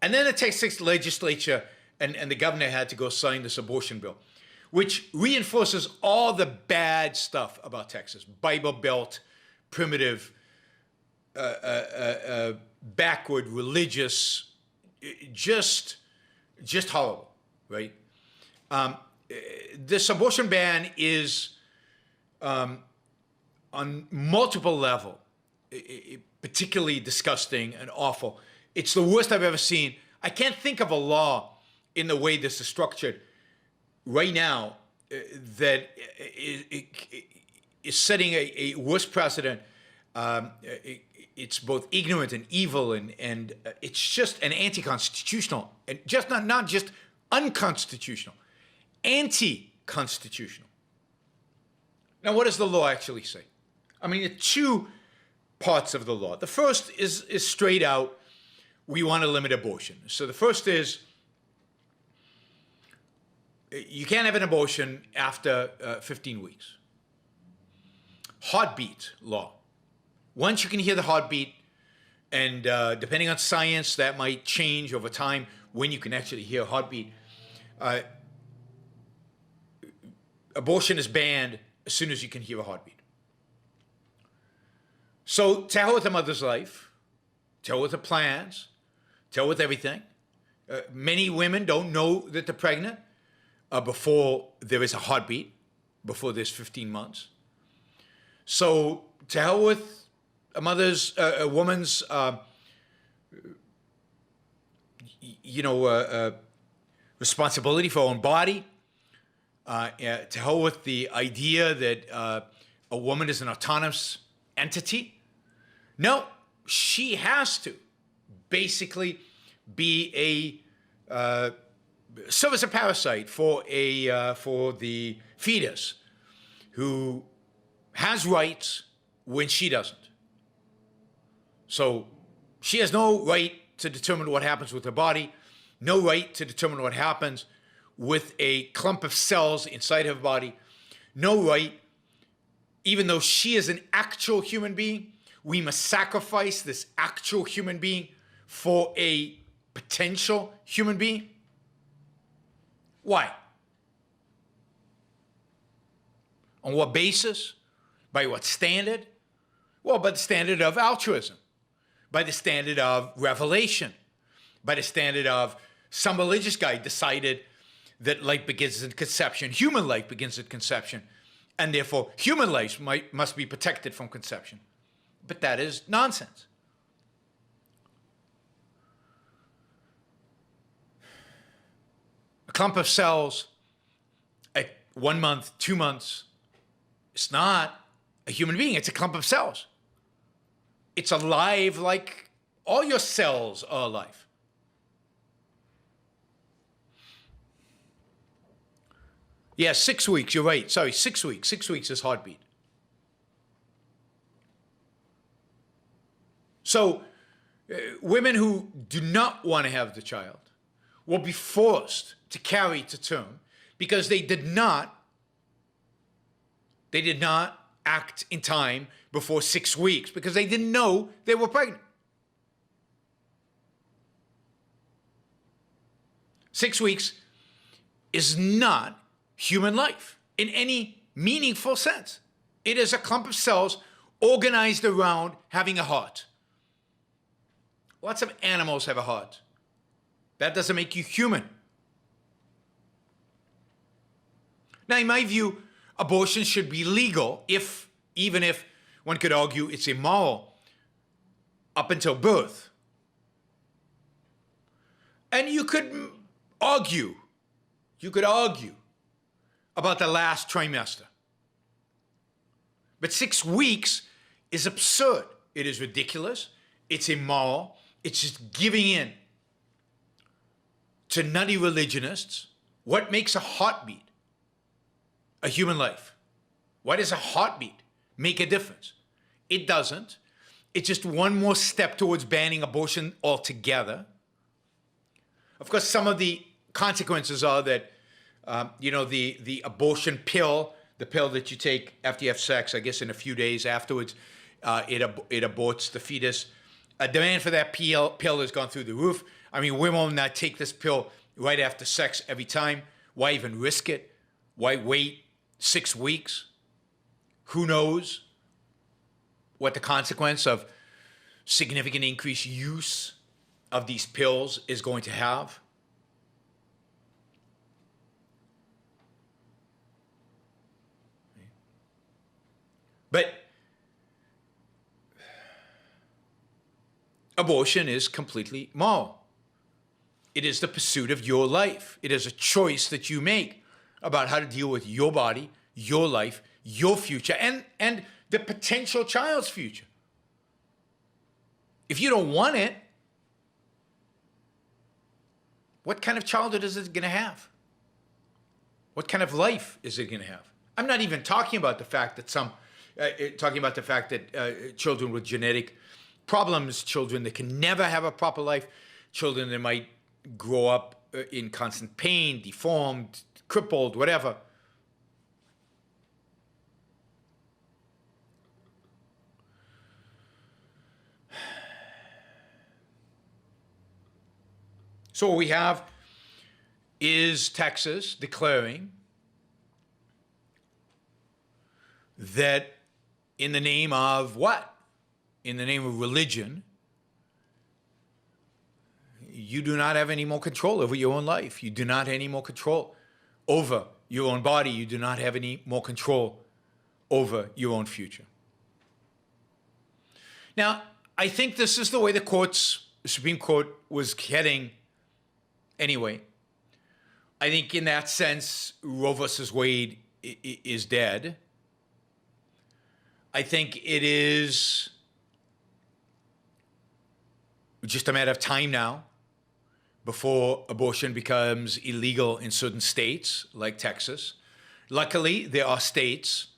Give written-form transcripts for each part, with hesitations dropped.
And then the Texas legislature and the governor had to go sign this abortion bill, which reinforces all the bad stuff about Texas. Bible Belt, primitive, backward, religious, just horrible, right? This abortion ban is on multiple levels, particularly disgusting and awful. It's the worst I've ever seen. I can't think of a law in the way this is structured right now that is setting a worse precedent. It's both ignorant and evil, and it's just an anti-constitutional, and just not just unconstitutional, anti-constitutional. Now, what does the law actually say? I mean, there are two parts of the law. The first is straight out, we want to limit abortion. So the first is, you can't have an abortion after 15 weeks. Heartbeat law. Once you can hear the heartbeat, and depending on science, that might change over time when you can actually hear a heartbeat. Abortion is banned as soon as you can hear a heartbeat. So to hell with the mother's life, to hell with the plans, to hell with everything. Many women don't know that they're pregnant before there is a heartbeat, before there's 15 months. So to hell with a woman's, responsibility for her own body. To hell with the idea that a woman is an autonomous entity. No, she has to basically be a serve as a parasite for the fetus, who has rights when she doesn't. So she has no right to determine what happens with her body, no right to determine what happens with a clump of cells inside her body, no right, even though she is an actual human being, we must sacrifice this actual human being for a potential human being. Why? On what basis? By what standard? Well, by the standard of altruism, by the standard of revelation, by the standard of some religious guy decided that life begins at conception, human life begins at conception, and therefore human life must be protected from conception. But that is nonsense. A clump of cells at 1 month, 2 months, it's not a human being, it's a clump of cells. It's alive like all your cells are alive. Yeah, 6 weeks, you're right. Sorry, 6 weeks. 6 weeks is heartbeat. So women who do not want to have the child will be forced to carry to term because they did not act in time before 6 weeks because they didn't know they were pregnant. 6 weeks is not human life in any meaningful sense. It is a clump of cells organized around having a heart. Lots of animals have a heart. That doesn't make you human. Now, in my view, abortion should be legal even if one could argue it's immoral up until birth. And you could argue about the last trimester. But 6 weeks is absurd. It is ridiculous. It's immoral. It's just giving in to nutty religionists. What makes a heartbeat a human life? Why does a heartbeat make a difference? It doesn't. It's just one more step towards banning abortion altogether. Of course, some of the consequences are that, the abortion pill, the pill that you take after you have sex, I guess in a few days afterwards, it aborts the fetus. Demand for that pill has gone through the roof. I mean, women will not take this pill right after sex every time. Why even risk it? Why wait 6 weeks? Who knows what the consequence of significant increased use of these pills is going to have? But abortion is completely moral. It is the pursuit of your life. It is a choice that you make about how to deal with your body, your life, your future, and the potential child's future. If you don't want it, what kind of childhood is it going to have? What kind of life is it going to have? I'm not even talking about the fact that children with genetic problems, children that can never have a proper life, children that might grow up in constant pain, deformed, crippled, whatever. So what we have is Texas declaring that in the name of what? In the name of religion, you do not have any more control over your own life. You do not have any more control over your own body. You do not have any more control over your own future. Now, I think this is the way the Supreme Court was heading anyway. I think in that sense, Roe versus Wade is dead. I think it is just a matter of time now before abortion becomes illegal in certain states like Texas. Luckily, there are states,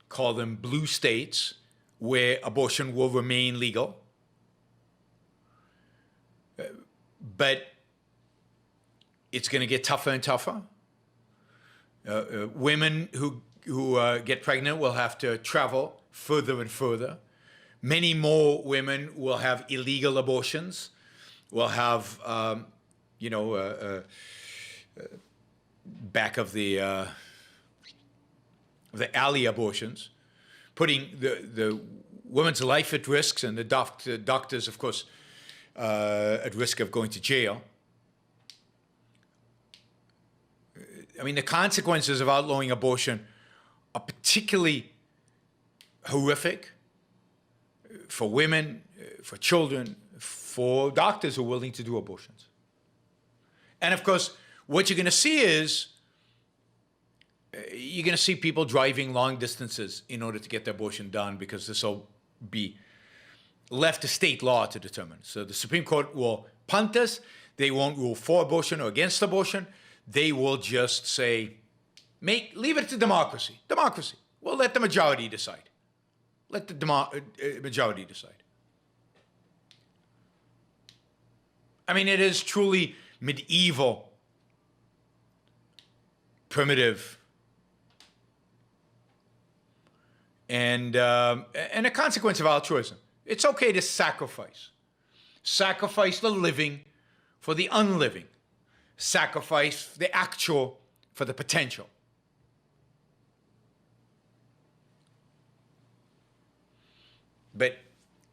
call them blue states, where abortion will remain legal. But it's going to get tougher and tougher. Women who get pregnant will have to travel further and further. Many more women will have illegal abortions, will have, back of the alley abortions, putting the woman's life at risk, and the doctors, of course, at risk of going to jail. I mean, the consequences of outlawing abortion are particularly horrific for women, for children, for doctors who are willing to do abortions. And of course, what you're going to see is you're going to see people driving long distances in order to get the abortion done, because this will be left to state law to determine. So the Supreme Court will punt this. They won't rule for abortion or against abortion. They will just say, leave it to democracy. Democracy. We'll let the majority decide. Let the majority decide. I mean, it is truly medieval, primitive, and a consequence of altruism. It's okay to sacrifice the living for the unliving, sacrifice the actual for the potential. But,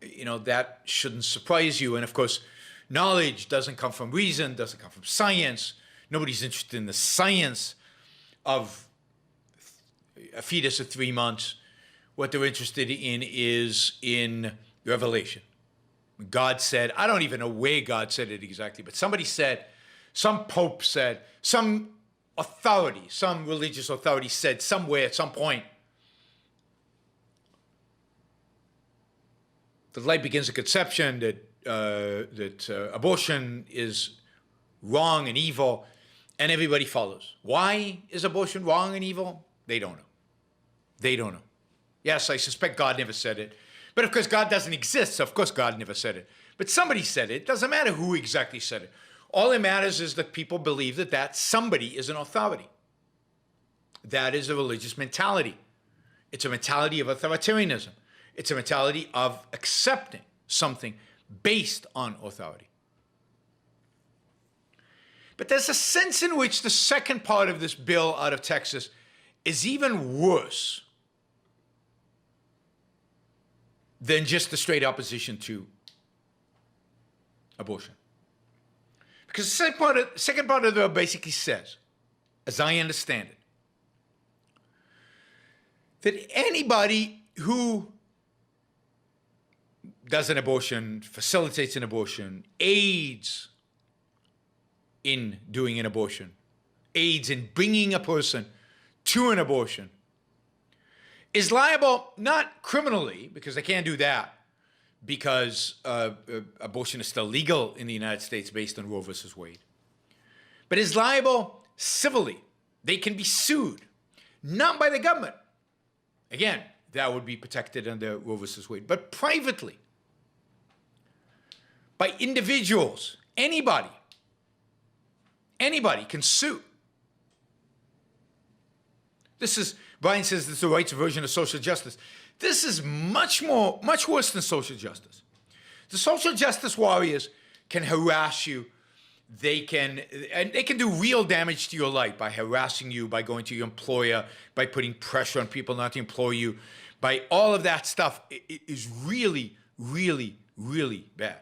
that shouldn't surprise you. And of course, knowledge doesn't come from reason, doesn't come from science. Nobody's interested in the science of a fetus at 3 months. What they're interested in is in revelation. God said, I don't even know where God said it exactly, but somebody said, some pope said, some authority, some religious authority said somewhere at some point, that life begins at conception, that abortion is wrong and evil, and everybody follows. Why is abortion wrong and evil? They don't know. They don't know. Yes, I suspect God never said it. But of course, God doesn't exist, so of course God never said it. But somebody said it. It doesn't matter who exactly said it. All that matters is that people believe that somebody is an authority. That is a religious mentality. It's a mentality of authoritarianism. It's a mentality of accepting something based on authority. But there's a sense in which the second part of this bill out of Texas is even worse than just the straight opposition to abortion. Because the second part of the bill basically says, as I understand it, that anybody who does an abortion, facilitates an abortion, aids in doing an abortion, aids in bringing a person to an abortion, is liable not criminally, because they can't do that, because abortion is still legal in the United States based on Roe versus Wade, but is liable civilly. They can be sued, not by the government. Again, that would be protected under Roe versus Wade, but privately, by individuals. Anybody can sue. This is, Brian says, this is the rights version of social justice. This is much worse than social justice. The social justice warriors can harass you. They can do real damage to your life by harassing you, by going to your employer, by putting pressure on people not to employ you, by all of that stuff. It is really, really, really bad.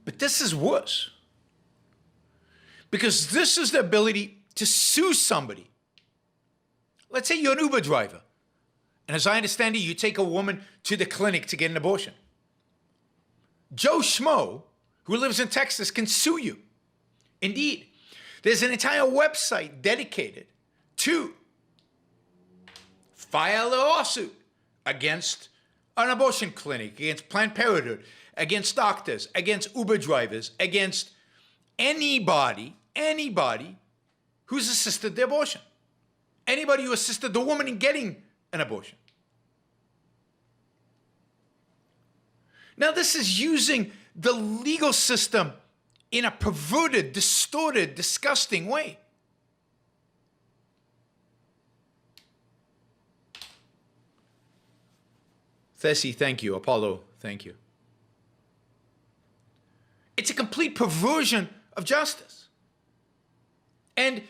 But this is worse, because this is the ability to sue somebody. Let's say you're an Uber driver, and as I understand it, you take a woman to the clinic to get an abortion. Joe Schmo, who lives in Texas, can sue you. Indeed, there's an entire website dedicated to file a lawsuit against an abortion clinic, against Planned Parenthood, against doctors, against Uber drivers, against anybody who's assisted the abortion. Anybody who assisted the woman in getting an abortion. Now, this is using the legal system in a perverted, distorted, disgusting way. Thessie, thank you. Apollo, thank you. It's a complete perversion of justice. And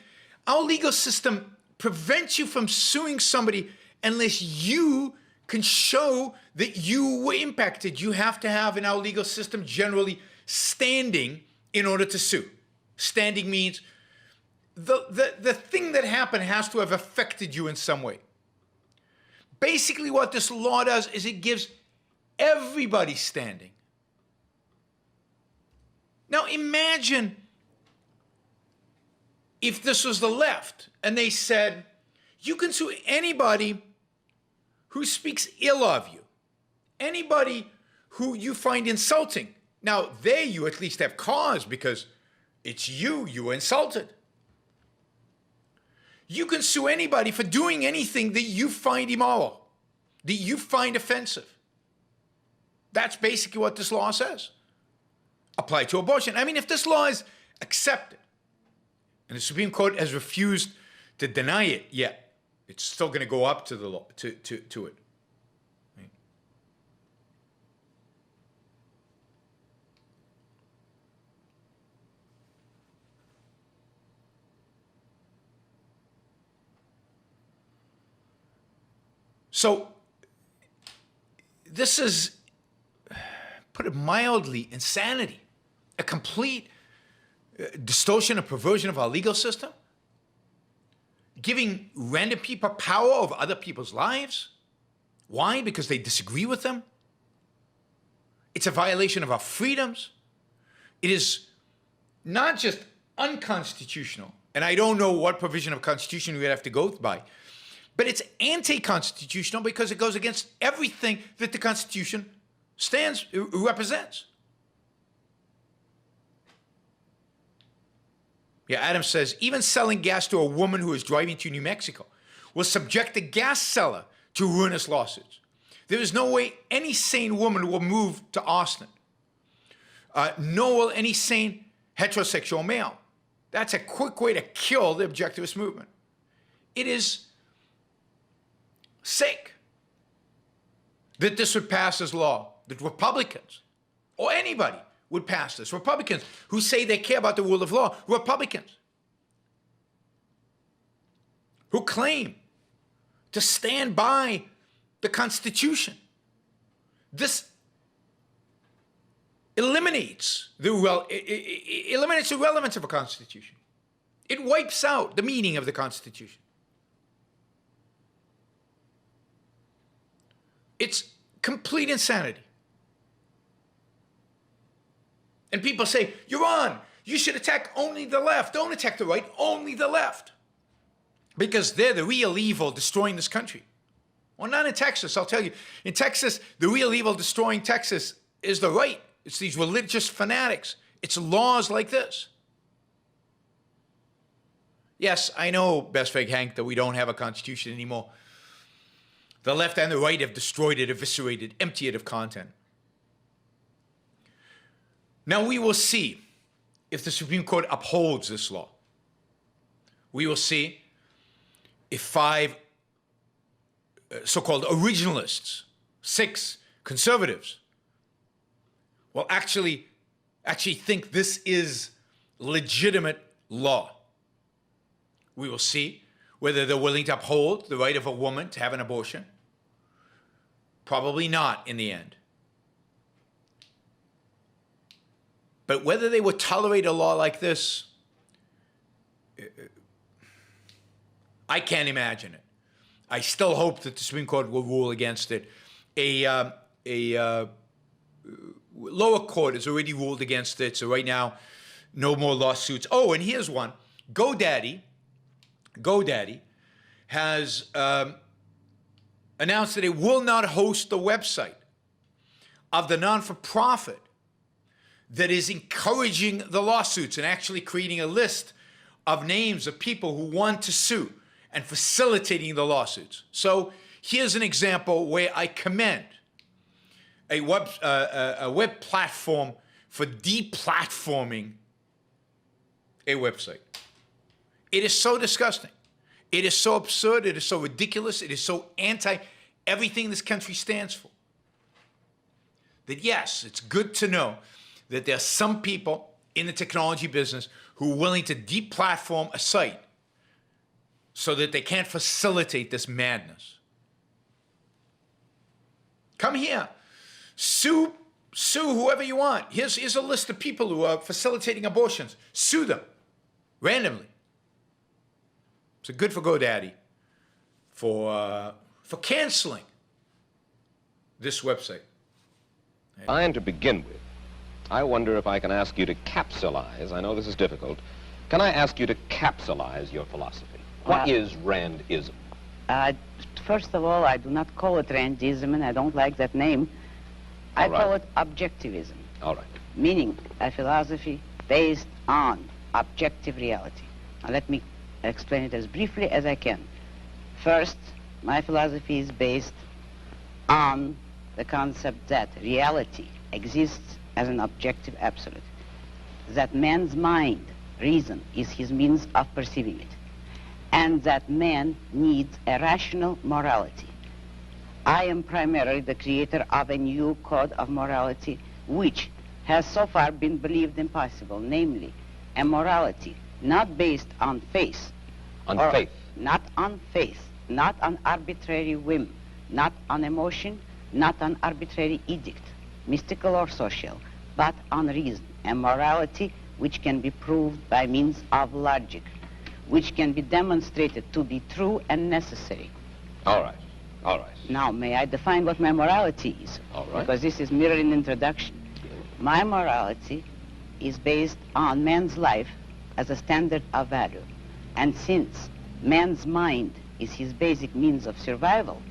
our legal system prevents you from suing somebody unless you can show that you were impacted. You have to have in our legal system generally standing in order to sue. Standing means the thing that happened has to have affected you in some way. Basically what this law does is it gives everybody standing. Now imagine if this was the left and they said, you can sue anybody who speaks ill of you, anybody who you find insulting. Now there you at least have cause because it's you were insulted. You can sue anybody for doing anything that you find immoral, that you find offensive. That's basically what this law says. Apply to abortion. I mean, if this law is accepted, and the Supreme Court has refused to deny it yet, it's still going to go up to the law, to it. Right? So this is, put it mildly, insanity. A complete distortion and perversion of our legal system. Giving random people power over other people's lives. Why? Because they disagree with them. It's a violation of our freedoms. It is not just unconstitutional, and I don't know what provision of Constitution we would have to go by, but it's anti-constitutional because it goes against everything that the Constitution represents. Yeah, Adam says, even selling gas to a woman who is driving to New Mexico will subject the gas seller to ruinous lawsuits. There is no way any sane woman will move to Austin. Nor will any sane heterosexual male. That's a quick way to kill the objectivist movement. It is sick that this would pass as law. that Republicans or anybody would pass this. Republicans who say they care about the rule of law. Republicans who claim to stand by the Constitution. This eliminates the relevance of a Constitution. It wipes out the meaning of the Constitution. It's complete insanity. And people say, you're on. You should attack only the left. Don't attack the right, only the left. Because they're the real evil destroying this country. Well, not in Texas, I'll tell you. In Texas, the real evil destroying Texas is the right. It's these religious fanatics. It's laws like this. Yes, I know, Best Fake Hank, that we don't have a constitution anymore. The left and the right have destroyed it, eviscerated, emptied it of content. Now we will see if the Supreme Court upholds this law. We will see if 5 so-called originalists, 6 conservatives, will actually think this is legitimate law. We will see whether they're willing to uphold the right of a woman to have an abortion. Probably not in the end. But whether they would tolerate a law like this, I can't imagine it. I still hope that the Supreme Court will rule against it. A lower court has already ruled against it, so right now, no more lawsuits. Oh, and here's one. GoDaddy has announced that it will not host the website of the non-for-profit that is encouraging the lawsuits and actually creating a list of names of people who want to sue and facilitating the lawsuits. So here's an example where I commend a web platform for deplatforming a website. It is so disgusting. It is so absurd. It is so ridiculous. It is so anti-everything this country stands for. That yes, it's good to know that there are some people in the technology business who are willing to deplatform a site so that they can't facilitate this madness. Come here. Sue whoever you want. Here's a list of people who are facilitating abortions. Sue them randomly. So good for GoDaddy for canceling this website. And to begin with, I wonder if I can ask you to capsulize. I know this is difficult. Can I ask you to capsulize your philosophy? What is Randism? First of all, I do not call it Randism, and I don't like that name. I call it objectivism. All right. Meaning a philosophy based on objective reality. Now let me explain it as briefly as I can. First, my philosophy is based on the concept that reality exists as an objective absolute. That man's mind, reason, is his means of perceiving it. And that man needs a rational morality. I am primarily the creator of a new code of morality which has so far been believed impossible, namely a morality not based on faith. On faith? Not on faith, not on arbitrary whim, not on emotion, not on arbitrary edict, mystical or social, but on reason, a morality which can be proved by means of logic, which can be demonstrated to be true and necessary. All right. All right. Now, may I define what my morality is? All right. Because this is merely an introduction. My morality is based on man's life as a standard of value. And since man's mind is his basic means of survival,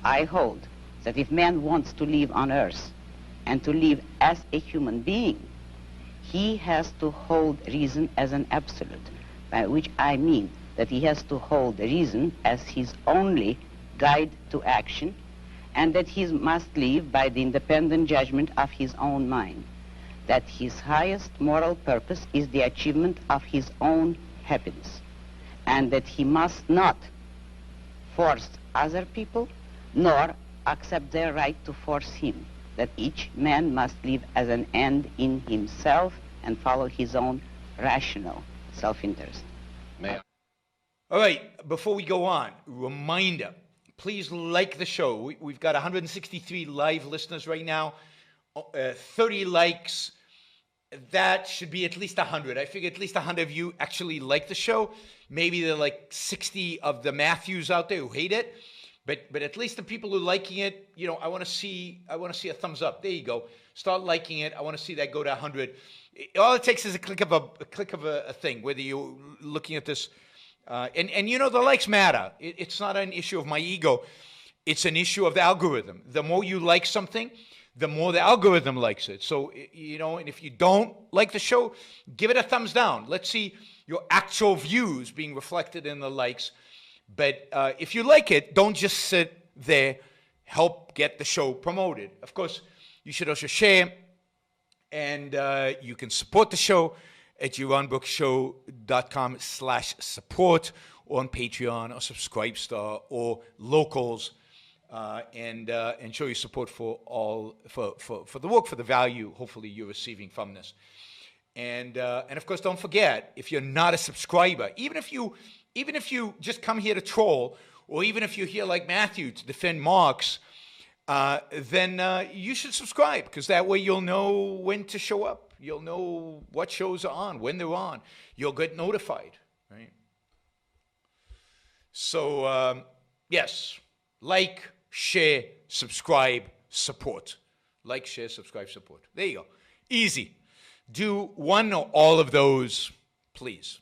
I hold that if man wants to live on earth and to live as a human being, he has to hold reason as an absolute, by which I mean that he has to hold reason as his only guide to action, and that he must live by the independent judgment of his own mind, that his highest moral purpose is the achievement of his own happiness, and that he must not force other people nor accept their right to force him. that each man must live as an end in himself and follow his own rational self-interest. May I? All right, before we go on, reminder, please like the show. We've got 163 live listeners right now, 30 likes. That should be at least 100. I figure at least 100 of you actually like the show. Maybe there are like 60 of the Matthews out there who hate it, but at least the people who are liking it, you know, I want to see a thumbs up. There you go. Start liking it. I want to see that go to 100. All it takes is a click of a thing. Whether you're looking at this, and you know the likes matter. It's not an issue of my ego. It's an issue of the algorithm. The more you like something, the more the algorithm likes it. So, you know, and if you don't like the show, give it a thumbs down. Let's see your actual views being reflected in the likes. But if you like it, don't just sit there. Help get the show promoted. Of course, you should also share. And you can support the show at JaronBrooksShow.com/support, or on Patreon or Subscribestar or Locals. And show your support for the work, for the value hopefully you're receiving from this. And of course, don't forget, if you're not a subscriber, even if you just come here to troll, or even if you're here like Matthew to defend Marx, then you should subscribe, because that way you'll know when to show up. You'll know what shows are on, when they're on. You'll get notified, right? So, yes, like, share, subscribe, support. Like, share, subscribe, support. There you go. Easy. Do one or all of those, please.